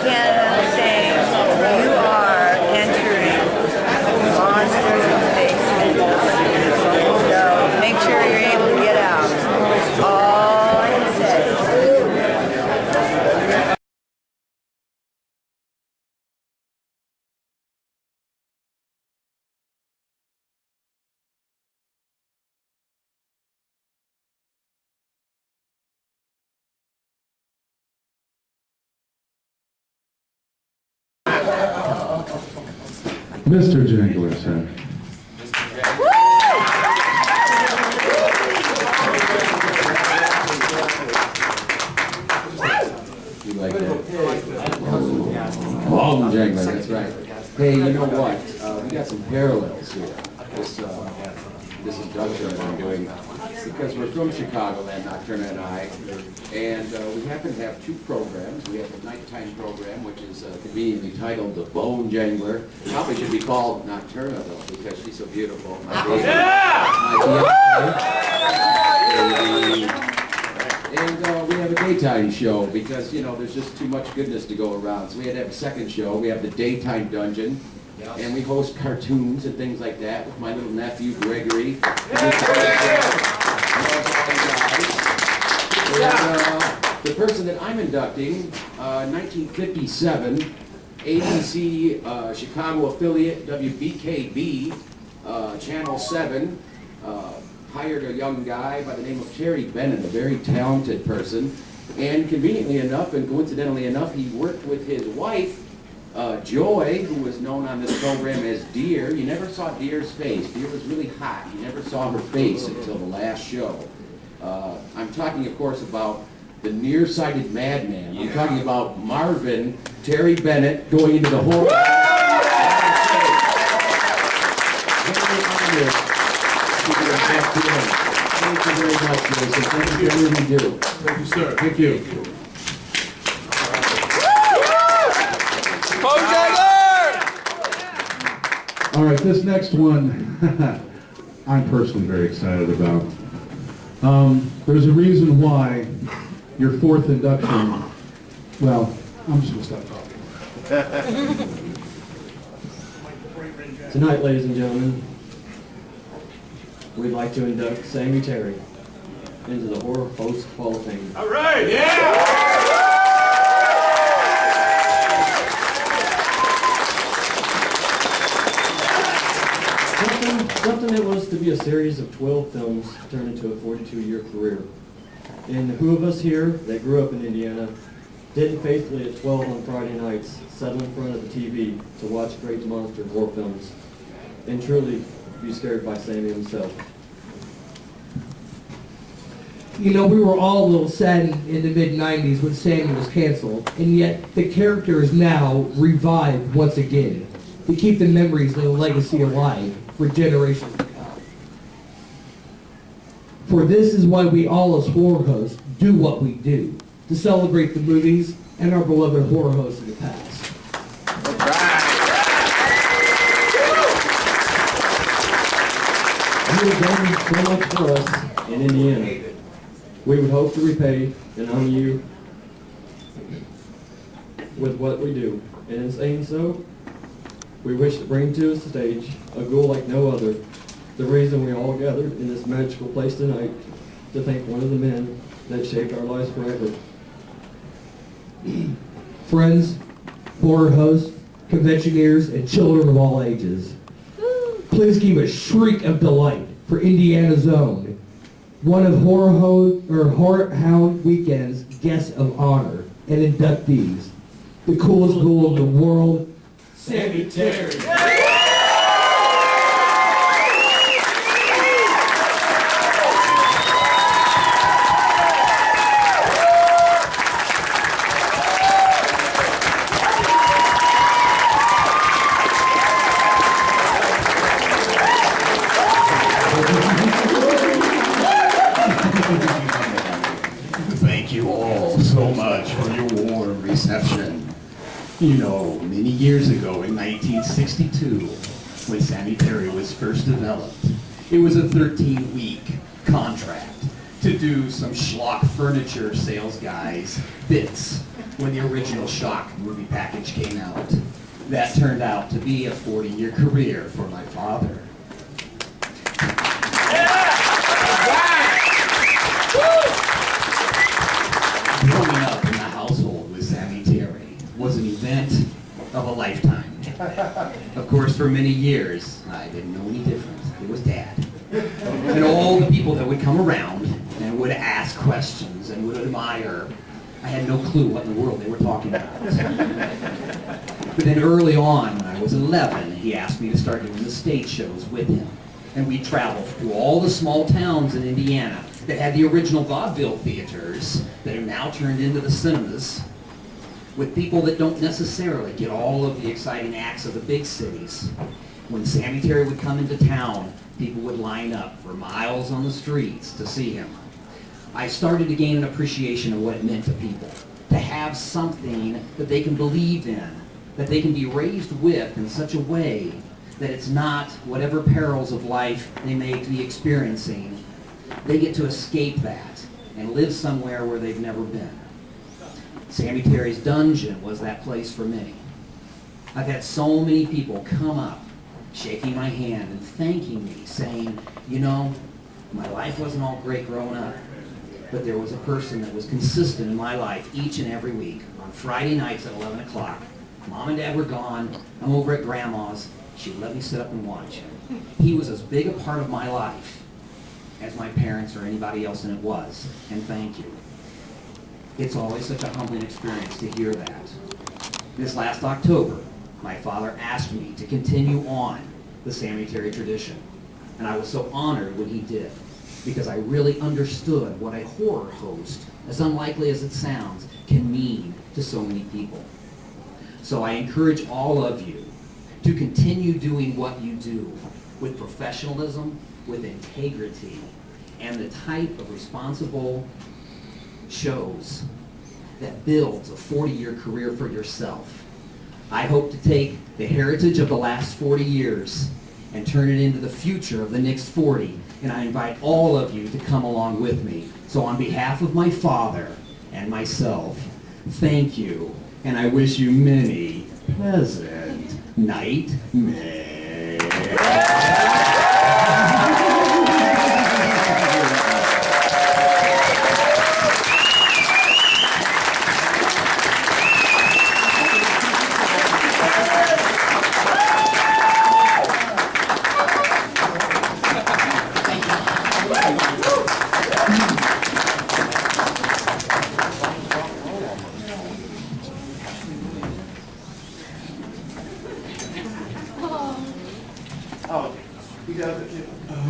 Canada saying you are entering monsters in the basement. So make sure you're able to get out. All I can say. Mr. Jangler, sir. You like that? Hound Jangler, that's right. Hey, you know what? We got some parallels here. This induction that I'm doing, because we're from Chicago, and Nocturna and I, and we happen to have two programs. We have the nighttime program, which is conveniently titled The Bone Jangler. Probably should be called Nocturna, though, because she's so beautiful. My baby, and we have a daytime show, because, you know, there's just too much goodness to go around. So we had to have a second show. We have the Daytime Dungeon. And we host cartoons and things like that with my little nephew, Gregory. And, the person that I'm inducting, 1957, ABC Chicago affiliate, WBKB, Channel 7, hired a young guy by the name of Terry Bennett, a very talented person. And conveniently enough, and coincidentally enough, he worked with his wife, Joy, who was known on this program as Deer. You never saw Deer's face. Deer was really hot. You never saw her face until the last show. I'm talking, of course, about the nearsighted madman. I'm talking about Marvin Terry Bennett going into the horror. Thank you very much, Jason. Thank you for everything you do. Thank you, sir. Thank you. All right, this next one, I'm personally very excited about. There's a reason why your fourth induction, well, I'm just going to stop talking. Tonight, ladies and gentlemen, we'd like to induct Sammy Terry into the Horror Host Hall of Fame. All right, yeah! Something that was to be a series of 12 films turned into a 42-year career. And who of us here that grew up in Indiana didn't faithfully at 12 on Friday nights settle in front of the TV to watch great monster horror films and truly be scared by Sammy himself? You know, we were all a little saddened in the mid-90s when Sammy was canceled, and yet the character is now revived once again to keep the memories and the legacy alive for generations to come. For this is why we all as horror hosts do what we do, to celebrate the movies and our beloved horror hosts of the past. You have done so much for us in Indiana. We would hope to repay and honor you with what we do. And in saying so, we wish to bring to the stage a ghoul like no other, the reason we all gathered in this magical place tonight, to thank one of the men that shaped our lives forever. Friends, horror hosts, conventioneers, and children of all ages, please give a shriek of delight for Indiana's own, one of Horror Hound Weekend's guests of honor and inductees, the coolest ghoul in the world, Sammy Terry. Thank you all so much for your warm reception. You know, many years ago in 1962, when Sammy Terry was first developed, it was a 13-week contract. to do some schlock furniture sales guys bits when the original Shock movie package came out. That turned out to be a 40-year career for my father. Growing up in the household with Sammy Terry was an event of a lifetime. Of course, for many years, I didn't know any different. It was Dad. And all the people that would come around and would ask questions and would admire, I had no clue what in the world they were talking about. But then early on, when I was 11, he asked me to start doing the stage shows with him. And we traveled through all the small towns in Indiana that had the original vaudeville theaters that are now turned into the cinemas, with people that don't necessarily get all of the exciting acts of the big cities. When Sammy Terry would come into town, people would line up for miles on the streets to see him. I started to gain an appreciation of what it meant to people, to have something that they can believe in, that they can be raised with in such a way that it's not whatever perils of life they may be experiencing. They get to escape that and live somewhere where they've never been. Sammy Terry's Dungeon was that place for many. I've had so many people come up, shaking my hand and thanking me, saying, you know, my life wasn't all great growing up, but there was a person that was consistent in my life each and every week. On Friday nights at 11 o'clock, Mom and Dad were gone, I'm over at Grandma's, she would let me sit up and watch. He was as big a part of my life as my parents or anybody else in it was, and thank you. It's always such a humbling experience to hear that. This last October, my father asked me to continue on the Sammy Terry tradition, and I was so honored when he did, because I really understood what a horror host, as unlikely as it sounds, can mean to so many people. So I encourage all of you to continue doing what you do with professionalism, with integrity, and the type of responsible shows that builds a 40-year career for yourself. I hope to take the heritage of the last 40 years and turn it into the future of the next 40, and I invite all of you to come along with me. So on behalf of my father and myself, thank you, and I wish you many pleasant nightmares.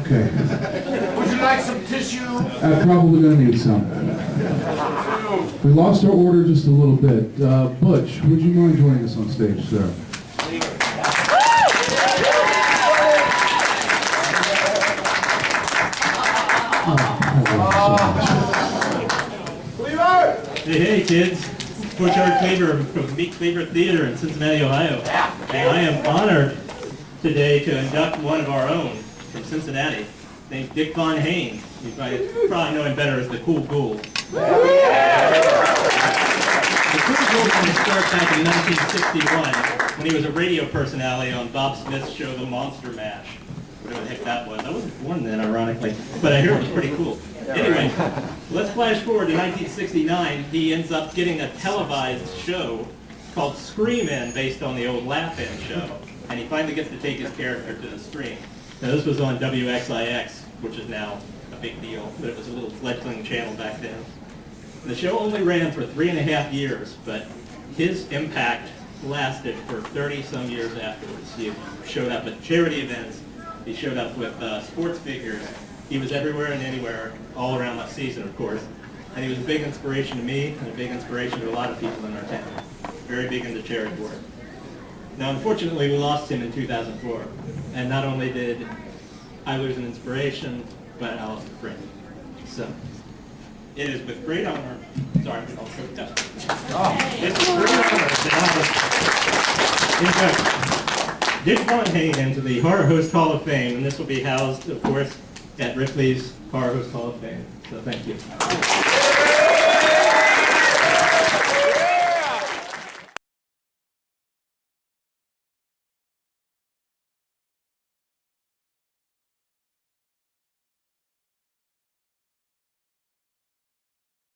Okay. Would you like some tissue? Probably gonna need some. We lost our order just a little bit. Butch, would you mind joining us on stage, sir? Hey kids, Butch Art Cleaver from Meek Cleaver Theater in Cincinnati, Ohio. And I am honored today to induct one of our own from Cincinnati, named Dick Von Hain. You probably know him better as the Cool Ghoul. The Cool Ghoul from his start back in 1961 when he was a radio personality on Bob Smith's show The Monster Mash. Whatever the heck that was. I wasn't born then, ironically, but I hear it was pretty cool. Anyway, let's flash forward to 1969. He ends up getting a televised show called Scream-In, based on the old Laugh-In show. And he finally gets to take his character to the screen. Now this was on WXIX, which is now a big deal, but it was a little fledgling channel back then. The show only ran for 3.5 years, but his impact lasted for 30-some years afterwards. He showed up at charity events, he showed up with sports figures, he was everywhere and anywhere, all around that season, of course. And he was a big inspiration to me, and a big inspiration to a lot of people in our town. Very big into charity work. Now, unfortunately, we lost him in 2004. And not only did I lose an inspiration, but I lost a friend. So, it is with great honor, sorry, I'll sit down. It's with great honor that I induct Dick Von Hain into the Horror Host Hall of Fame, and this will be housed, of course, at Ripley's Horror Host Hall of Fame. So thank you.